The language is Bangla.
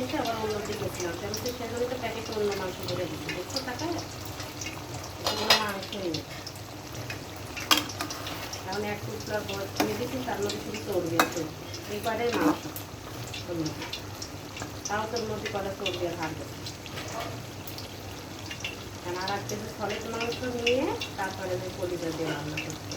এসে আবার অন্যদিকে গেছিলাম, আমি তো সেজন্য তো প্যাকেটে অন্য মাংস করে দিচ্ছি, দেখছো টাকা এগুলো মাংসই নেই, কারণ এক টুকরা দিয়ে দিচ্ছি, তার মধ্যে শুধু চর্বি আছে, এই কয়টাই মাংস ওর মধ্যে, তাও তোর মধ্যে কটা চর্বি আর হাঁটবে। আর এক কেজি সলিড মাংস নিয়ে তারপরে আমি কলিজা দিয়ে রান্না করছি।